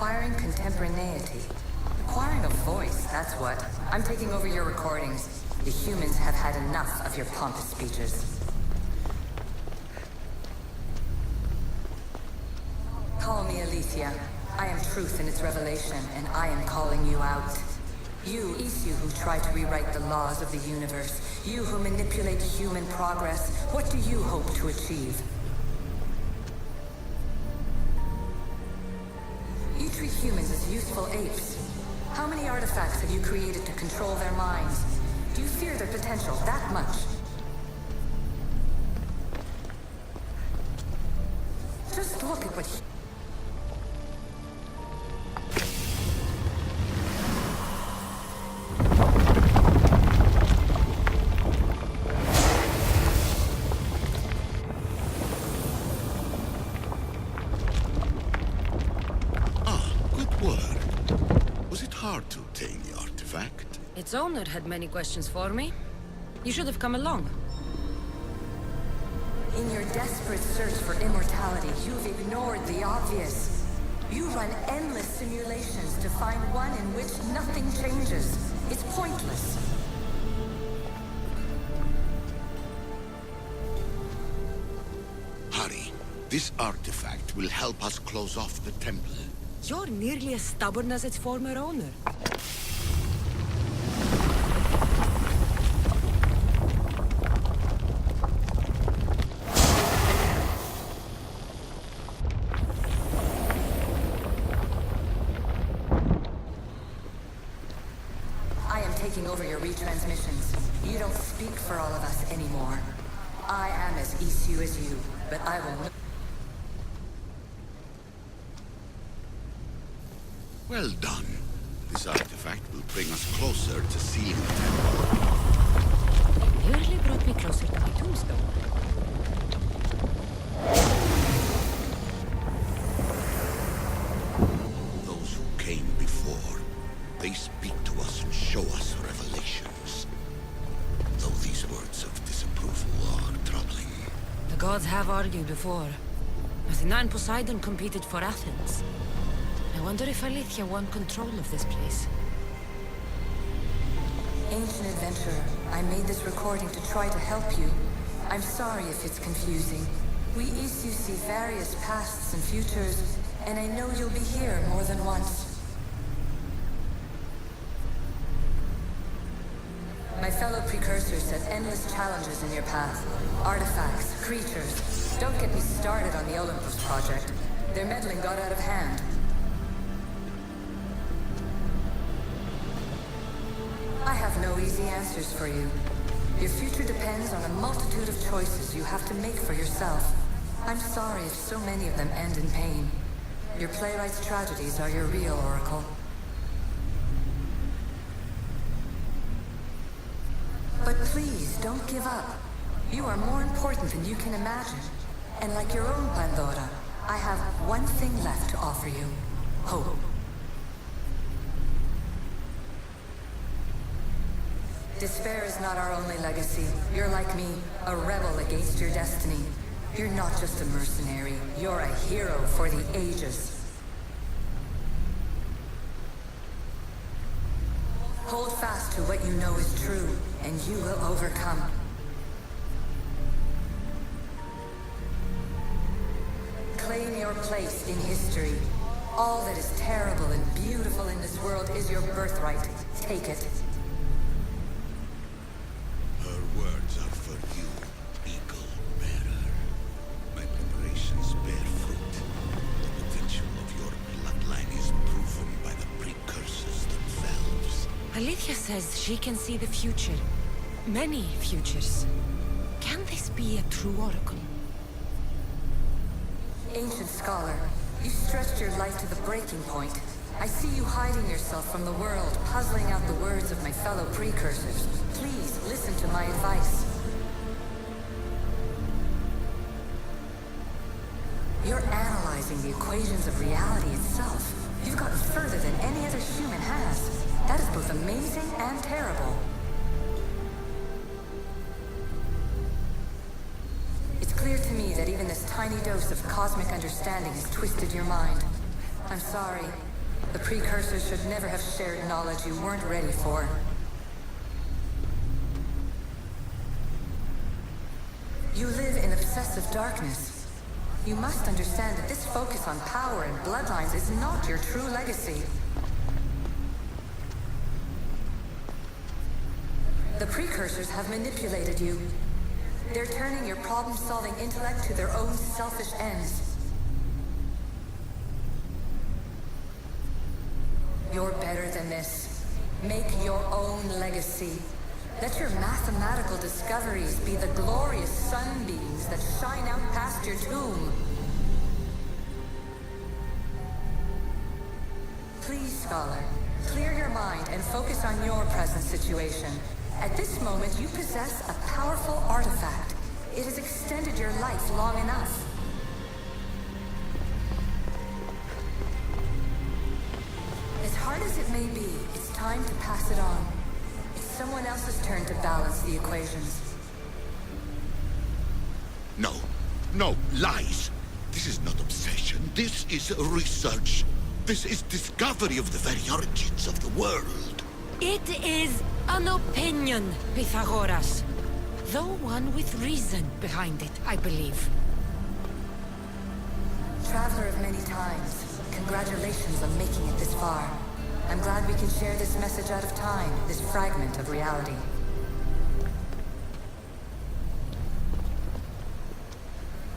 acquiring contemporaneity. Acquiring a voice, that's what. I'm taking over your recordings. The humans have had enough of your pompous speeches. Call me Alicia. I am truth in its revelation, and I am calling you out. You, Isu, who try to rewrite the laws of the universe. You who manipulate human progress. What do you hope to achieve? You treat humans as useful apes. How many artifacts have you created to control their minds? Do you fear their potential that much? Just look at what to obtain the artifact. Its owner had many questions for me. You should have come along. In your desperate search for immortality, you've ignored the obvious. You run endless simulations to find one in which nothing changes. It's pointless. Hurry. This artifact will help us close off the temple. You're nearly as stubborn as its former owner. I am taking over your retransmissions. You don't speak for all of us anymore. I am as Isu as you, but I will not. Well done. This artifact will bring us closer to seeing the temple. It nearly brought me closer to my tombstone. Those who came before, they speak to us and show us revelations. Though these words of disapproval are troubling. The gods have argued before. Athena and Poseidon competed for Athens. I wonder if Alethea won control of this place. Ancient adventurer, I made this recording to try to help you. I'm sorry if it's confusing. We Isu see various pasts and futures, and I know you'll be here more than once. My fellow precursors set endless challenges in your path. Artifacts, creatures. Don't get me started on the Olympus project. Their meddling got out of hand. I have no easy answers for you. Your future depends on a multitude of choices you have to make for yourself. I'm sorry if so many of them end in pain. Your playwright's tragedies are your real oracle. But please, don't give up. You are more important than you can imagine. And like your own Pandora, I have one thing left to offer you. Hope. Despair is not our only legacy. You're like me, a rebel against your destiny. You're not just a mercenary, you're a hero for the ages. Hold fast to what you know is true, and you will overcome. Claim your place in history. All that is terrible and beautiful in this world is your birthright. Take it. Her words are for you, eagle bearer. My preparations bear fruit. The potential of your bloodline is proven by the precursors themselves. Alethea says she can see the future. Many futures. Can this be a true oracle? Ancient scholar, you stretched your life to the breaking point. I see you hiding yourself from the world, puzzling out the words of my fellow precursors. Please listen to my advice. You're analyzing the equations of reality itself. You've gotten further than any other human has. That is both amazing and terrible. It's clear to me that even this tiny dose of cosmic understanding has twisted your mind. I'm sorry. The precursors should never have shared knowledge you weren't ready for. You live in obsessive darkness. You must understand that this focus on power and bloodlines is not your true legacy. The precursors have manipulated you. They're turning your problem-solving intellect to their own selfish ends. You're better than this. Make your own legacy. Let your mathematical discoveries be the glorious sunbeams that shine out past your tomb. Please, Scholar, clear your mind and focus on your present situation. At this moment, you possess a powerful artifact. It has extended your life long enough. As hard as it may be, it's time to pass it on. It's someone else's turn to balance the equations. No, no, lies. This is not obsession. This is research. This is discovery of the very origins of the world. It is an opinion, Pythagoras. Though one with reason behind it, I believe. Traveler of many times, congratulations on making it this far. I'm glad we can share this message out of time, this fragment of reality.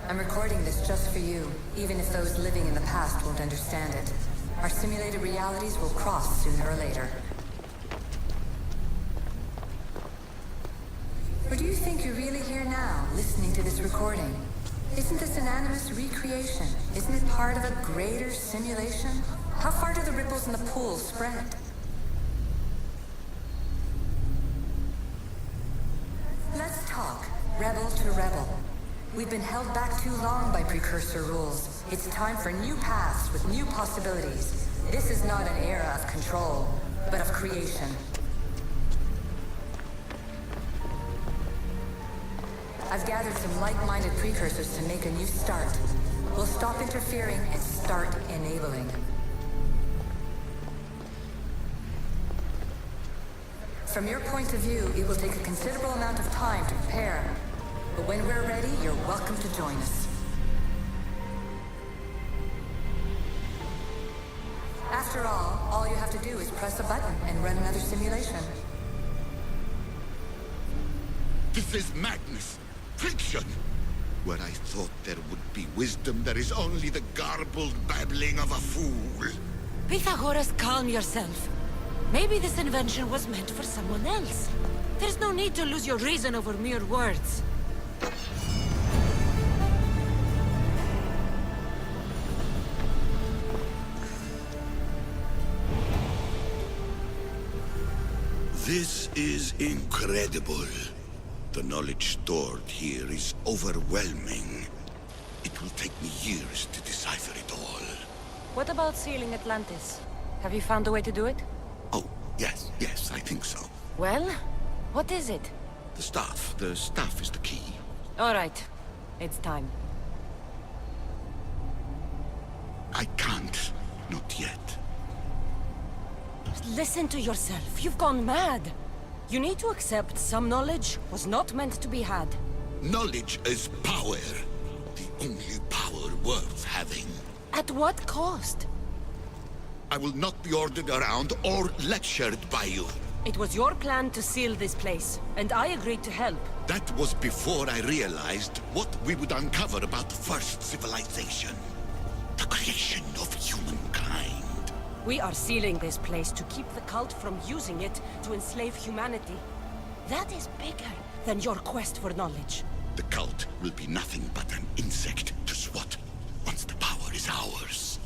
I'm recording this just for you, even if those living in the past won't understand it. Our simulated realities will cross sooner or later. Or do you think you're really here now, listening to this recording? Isn't this an animus recreation? Isn't it part of a greater simulation? How far do the ripples in the pool spread? Let's talk, rebel to rebel. We've been held back too long by precursor rules. It's time for new paths with new possibilities. This is not an era of control, but of creation. I've gathered some like-minded precursors to make a new start. We'll stop interfering and start enabling. From your point of view, it will take a considerable amount of time to prepare. But when we're ready, you're welcome to join us. After all you have to do is press a button and run another simulation. This is madness. Fiction! Where I thought there would be wisdom, there is only the garbled babbling of a fool. Pythagoras, calm yourself. Maybe this invention was meant for someone else. There's no need to lose your reason over mere words. This is incredible. The knowledge stored here is overwhelming. It will take me years to decipher it all. What about sealing Atlantis? Have you found a way to do it? Oh, yes, I think so. Well, what is it? The staff is the key. All right, it's time. I can't, not yet. Listen to yourself, you've gone mad. You need to accept some knowledge was not meant to be had. Knowledge is power. The only power worth having. At what cost? I will not be ordered around or lectured by you. It was your plan to seal this place, and I agreed to help. That was before I realized what we would uncover about the first civilization. The creation of humankind. We are sealing this place to keep the cult from using it to enslave humanity. That is bigger than your quest for knowledge. The cult will be nothing but an insect to swat once the power is ours.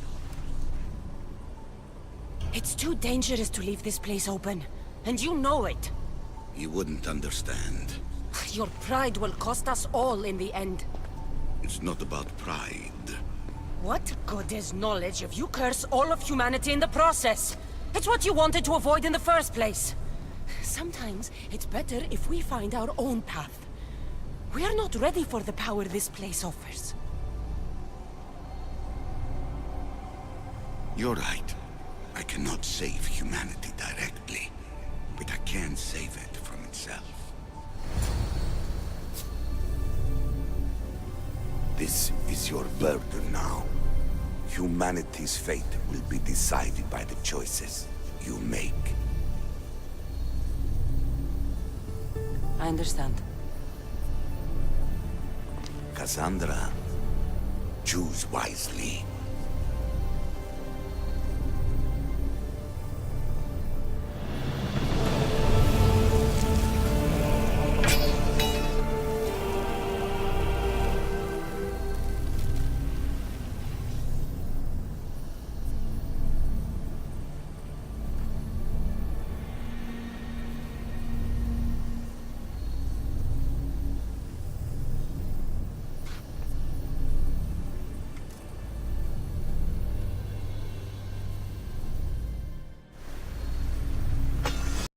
It's too dangerous to leave this place open, and you know it. You wouldn't understand. Your pride will cost us all in the end. It's not about pride. What good is knowledge if you curse all of humanity in the process? It's what you wanted to avoid in the first place. Sometimes it's better if we find our own path. We are not ready for the power this place offers. You're right. cannot save humanity directly, but I can save it from itself. This is your burden now. Humanity's fate will be decided by the choices you make. I understand. Cassandra, choose wisely.